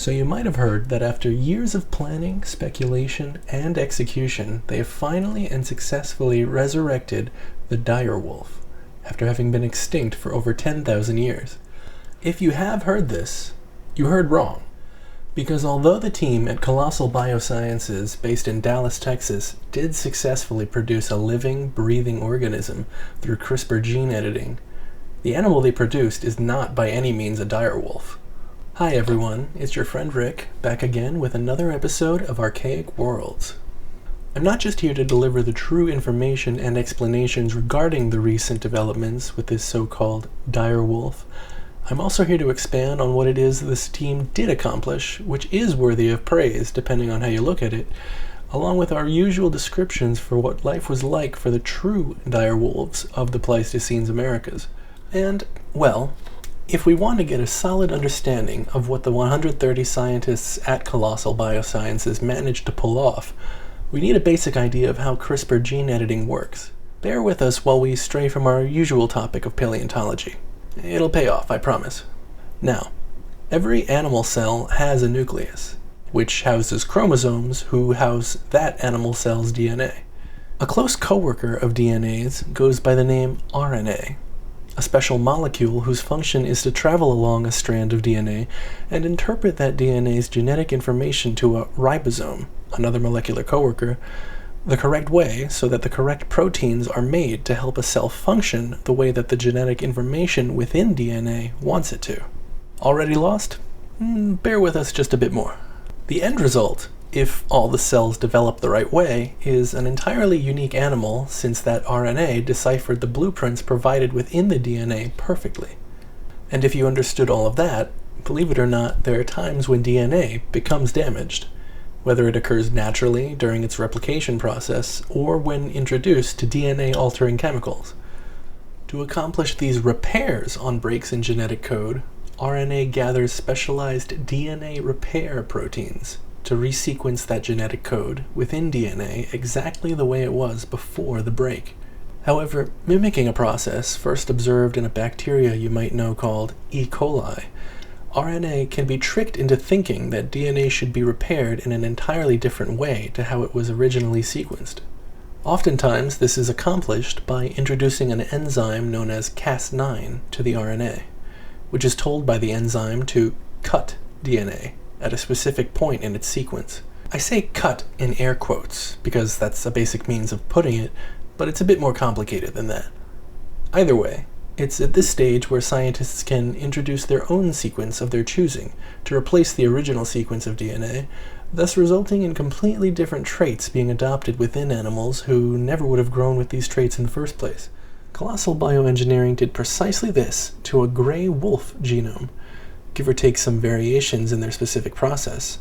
So you might have heard that after years of planning, speculation, and execution, they have finally and successfully resurrected the dire wolf, after having been extinct for over 10,000 years. If you have heard this, you heard wrong. Because although the team at Colossal Biosciences, based in Dallas, Texas, did successfully produce a living, breathing organism through CRISPR gene editing, the animal they produced is not by any means a dire wolf. Hi everyone, it's your friend Rick, back again with another episode of Archaic Worlds. I'm not just here to deliver the true information and explanations regarding the recent developments with this so-called dire wolf. I'm also here to expand on what it is this team did accomplish, which is worthy of praise depending on how you look at it, along with our usual descriptions for what life was like for the true dire wolves of the Pleistocene's Americas. And, well, if we want to get a solid understanding of what the 130 scientists at Colossal Biosciences managed to pull off, we need a basic idea of how CRISPR gene editing works. Bear with us while we stray from our usual topic of paleontology. It'll pay off, I promise. Now, every animal cell has a nucleus, which houses chromosomes who house that animal cell's DNA. A close coworker of DNA's goes by the name RNA, a special molecule whose function is to travel along a strand of DNA and interpret that DNA's genetic information to a ribosome, another molecular coworker, the correct way so that the correct proteins are made to help a cell function the way that the genetic information within DNA wants it to. Already lost? Bear with us just a bit more. The end result, if all the cells develop the right way, is an entirely unique animal, since that RNA deciphered the blueprints provided within the DNA perfectly. And if you understood all of that, believe it or not, there are times when DNA becomes damaged, whether it occurs naturally during its replication process or when introduced to DNA-altering chemicals. To accomplish these repairs on breaks in genetic code, RNA gathers specialized DNA repair proteins to resequence that genetic code within DNA exactly the way it was before the break. However, mimicking a process first observed in a bacteria you might know called E. coli, RNA can be tricked into thinking that DNA should be repaired in an entirely different way to how it was originally sequenced. Oftentimes, this is accomplished by introducing an enzyme known as Cas9 to the RNA, which is told by the enzyme to cut DNA at a specific point in its sequence. I say cut in air quotes because that's a basic means of putting it, but it's a bit more complicated than that. Either way, it's at this stage where scientists can introduce their own sequence of their choosing to replace the original sequence of DNA, thus resulting in completely different traits being adopted within animals who never would have grown with these traits in the first place. Colossal Bioengineering did precisely this to a gray wolf genome, give or take some variations in their specific process,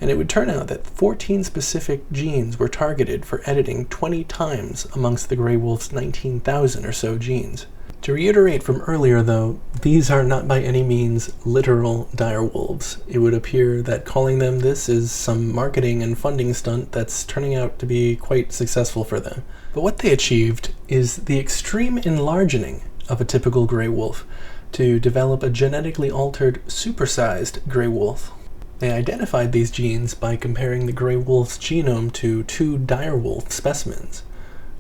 and it would turn out that 14 specific genes were targeted for editing 20 times amongst the gray wolf's 19,000 or so genes. To reiterate from earlier though, these are not by any means literal dire wolves. It would appear that calling them this is some marketing and funding stunt that's turning out to be quite successful for them. But what they achieved is the extreme enlargening of a typical gray wolf to develop a genetically altered, supersized gray wolf. They identified these genes by comparing the gray wolf's genome to two dire wolf specimens,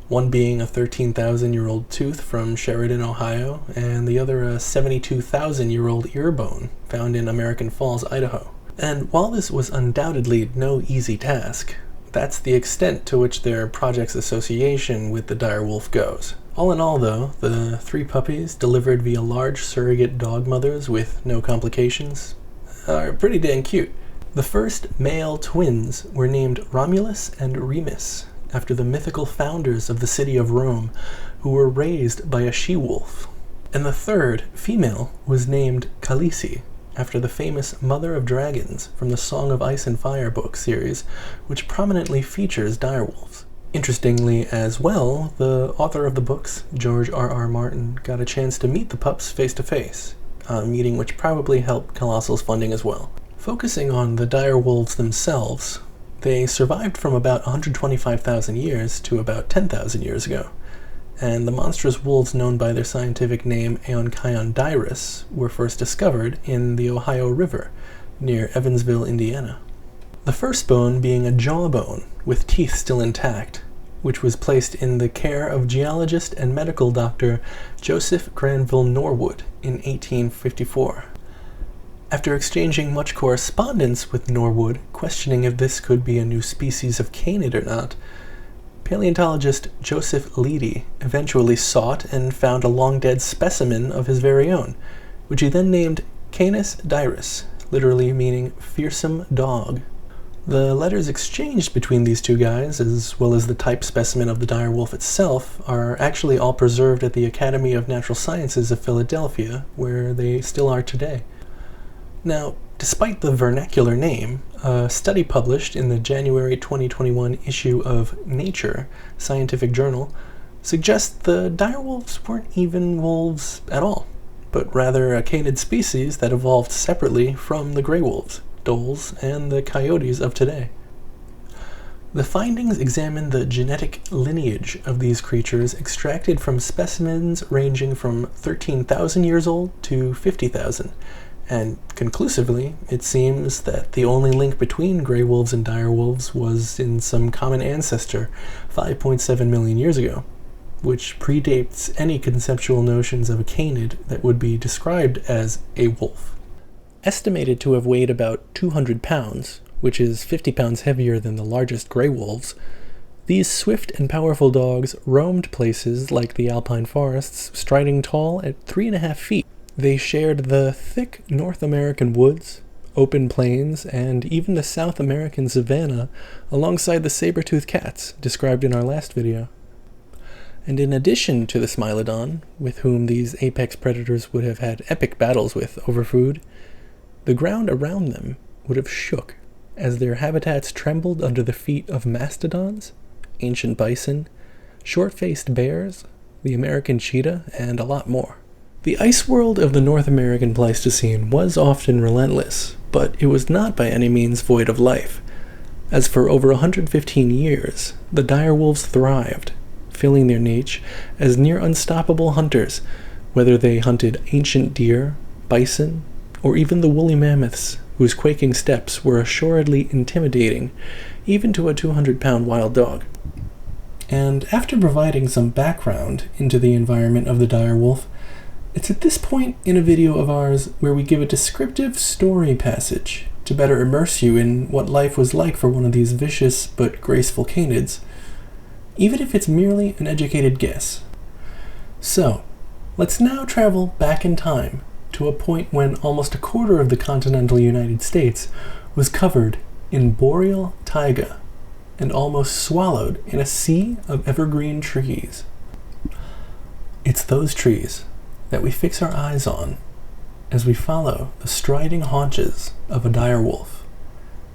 one being a 13,000-year-old tooth from Sheridan, Ohio, and the other a 72,000-year-old ear bone found in American Falls, Idaho. And while this was undoubtedly no easy task, that's the extent to which their project's association with the dire wolf goes. All in all, though, the three puppies, delivered via large surrogate dog mothers with no complications, are pretty dang cute. The first male twins were named Romulus and Remus, after the mythical founders of the city of Rome, who were raised by a she-wolf. And the third, female, was named Khaleesi, after the famous Mother of Dragons from the Song of Ice and Fire book series, which prominently features direwolves. Interestingly as well, the author of the books, George R.R. Martin, got a chance to meet the pups face-to-face, a meeting which probably helped Colossal's funding as well. Focusing on the direwolves themselves, they survived from about 125,000 years to about 10,000 years ago, and the monstrous wolves known by their scientific name Aeonchiondirus were first discovered in the Ohio River near Evansville, Indiana. The first bone being a jawbone with teeth still intact, which was placed in the care of geologist and medical doctor Joseph Granville Norwood in 1854. After exchanging much correspondence with Norwood, questioning if this could be a new species of canid or not, paleontologist Joseph Leidy eventually sought and found a long-dead specimen of his very own, which he then named Canis dirus, literally meaning fearsome dog. The letters exchanged between these two guys, as well as the type specimen of the dire wolf itself, are actually all preserved at the Academy of Natural Sciences of Philadelphia, where they still are today. Now, despite the vernacular name, a study published in the January 2021 issue of Nature scientific journal suggests the direwolves weren't even wolves at all, but rather a canid species that evolved separately from the gray wolves, dholes, and the coyotes of today. The findings examine the genetic lineage of these creatures extracted from specimens ranging from 13,000 years old to 50,000, and conclusively, it seems that the only link between gray wolves and dire wolves was in some common ancestor 5.7 million years ago, which predates any conceptual notions of a canid that would be described as a wolf. Estimated to have weighed about 200 pounds, which is 50 pounds heavier than the largest gray wolves, these swift and powerful dogs roamed places like the alpine forests, striding tall at 3.5 feet. They shared the thick North American woods, open plains, and even the South American savanna alongside the saber-toothed cats described in our last video. And in addition to the Smilodon, with whom these apex predators would have had epic battles with over food, the ground around them would have shook as their habitats trembled under the feet of mastodons, ancient bison, short-faced bears, the American cheetah, and a lot more. The ice world of the North American Pleistocene was often relentless, but it was not by any means void of life, as for over 115 years, the direwolves thrived, filling their niche as near unstoppable hunters, whether they hunted ancient deer, bison, or even the woolly mammoths, whose quaking steps were assuredly intimidating, even to a 200-pound wild dog. And after providing some background into the environment of the direwolf, it's at this point in a video of ours where we give a descriptive story passage to better immerse you in what life was like for one of these vicious but graceful canids, even if it's merely an educated guess. So, let's now travel back in time to a point when almost a quarter of the continental United States was covered in boreal taiga and almost swallowed in a sea of evergreen trees. It's those trees that we fix our eyes on as we follow the striding haunches of a direwolf,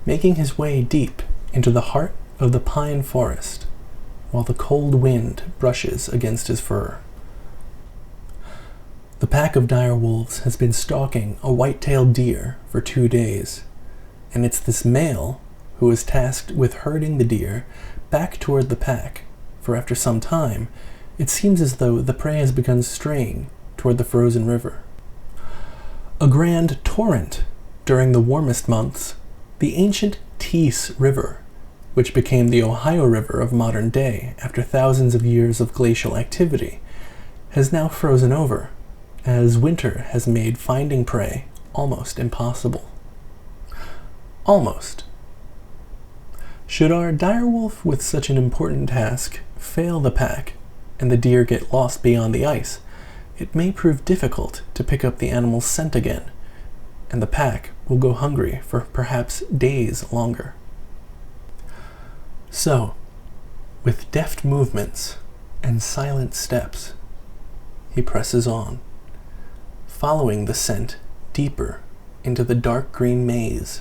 making his way deep into the heart of the pine forest, while the cold wind brushes against his fur. The pack of direwolves has been stalking a white-tailed deer for 2 days, and it's this male who is tasked with herding the deer back toward the pack, for after some time, it seems as though the prey has begun straying toward the frozen river. A grand torrent during the warmest months, the ancient Tees River, which became the Ohio River of modern day after thousands of years of glacial activity, has now frozen over, as winter has made finding prey almost impossible. Almost. Should our direwolf with such an important task fail the pack, and the deer get lost beyond the ice, it may prove difficult to pick up the animal's scent again, and the pack will go hungry for perhaps days longer. So, with deft movements and silent steps, he presses on, following the scent deeper into the dark green maze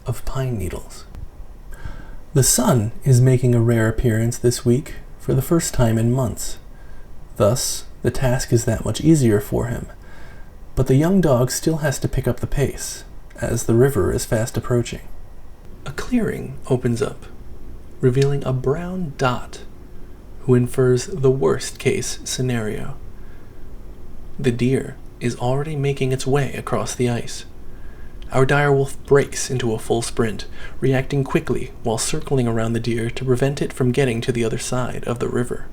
of pine needles. The sun is making a rare appearance this week for the first time in months. Thus, the task is that much easier for him, but the young dog still has to pick up the pace, as the river is fast approaching. A clearing opens up, revealing a brown dot, who infers the worst-case scenario. The deer is already making its way across the ice. our direwolf breaks into a full sprint, reacting quickly while circling around the deer to prevent it from getting to the other side of the river.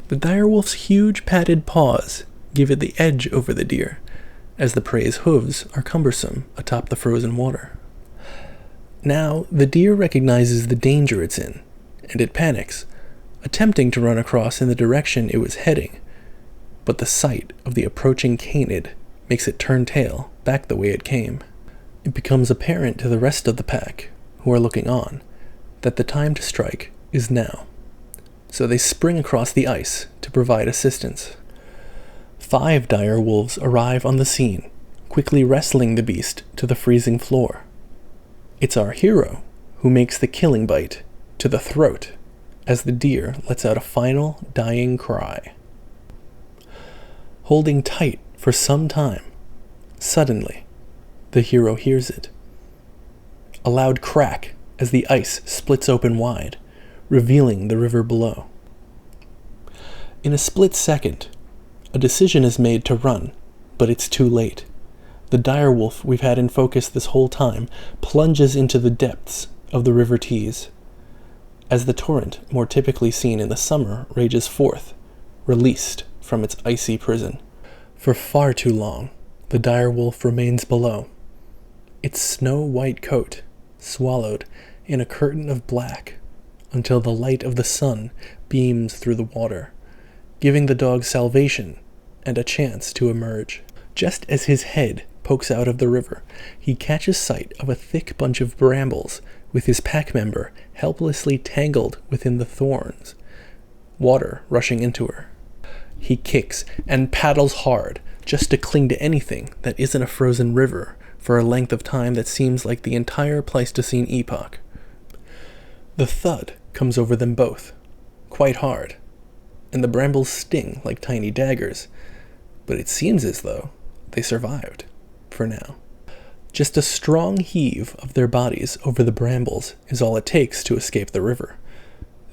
The direwolf's huge padded paws give it the edge over the deer, as the prey's hooves are cumbersome atop the frozen water. Now, the deer recognizes the danger it's in, and it panics, attempting to run across in the direction it was heading, but the sight of the approaching canid makes it turn tail back the way it came. It becomes apparent to the rest of the pack, who are looking on, that the time to strike is now. So they spring across the ice to provide assistance. 5 dire wolves arrive on the scene, quickly wrestling the beast to the freezing floor. It's our hero who makes the killing bite to the throat as the deer lets out a final dying cry. Holding tight for some time, suddenly, the hero hears it. A loud crack as the ice splits open wide, revealing the river below. In a split second, a decision is made to run, but it's too late. The direwolf we've had in focus this whole time plunges into the depths of the River Tees, as the torrent, more typically seen in the summer, rages forth, released from its icy prison. For far too long, the direwolf remains below, its snow-white coat swallowed in a curtain of black, until the light of the sun beams through the water, giving the dog salvation and a chance to emerge. Just as his head pokes out of the river, he catches sight of a thick bunch of brambles with his pack member helplessly tangled within the thorns, water rushing into her. He kicks and paddles hard just to cling to anything that isn't a frozen river for a length of time that seems like the entire Pleistocene epoch. The thud comes over them both, quite hard, and the brambles sting like tiny daggers, but it seems as though they survived, for now. Just a strong heave of their bodies over the brambles is all it takes to escape the river.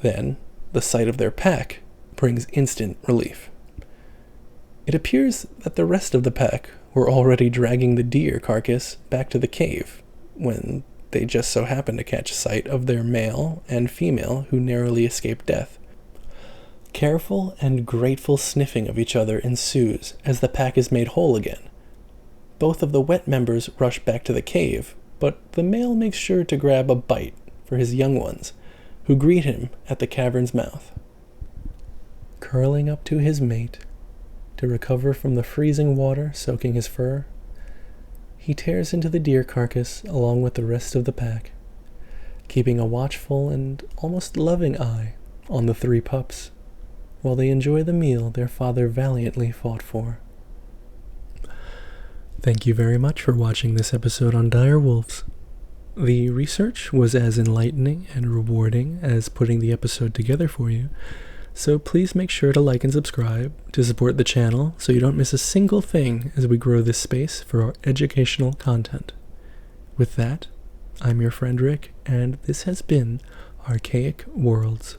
Then, the sight of their pack brings instant relief. It appears that the rest of the pack were already dragging the deer carcass back to the cave, when they just so happened to catch sight of their male and female who narrowly escaped death. Careful and grateful sniffing of each other ensues as the pack is made whole again. Both of the wet members rush back to the cave, but the male makes sure to grab a bite for his young ones, who greet him at the cavern's mouth. Curling up to his mate, to recover from the freezing water soaking his fur, he tears into the deer carcass along with the rest of the pack, keeping a watchful and almost loving eye on the 3 pups, while they enjoy the meal their father valiantly fought for. Thank you very much for watching this episode on dire wolves. The research was as enlightening and rewarding as putting the episode together for you, so please make sure to like and subscribe to support the channel so you don't miss a single thing as we grow this space for our educational content. With that, I'm your friend Rick, and this has been Archaic Worlds.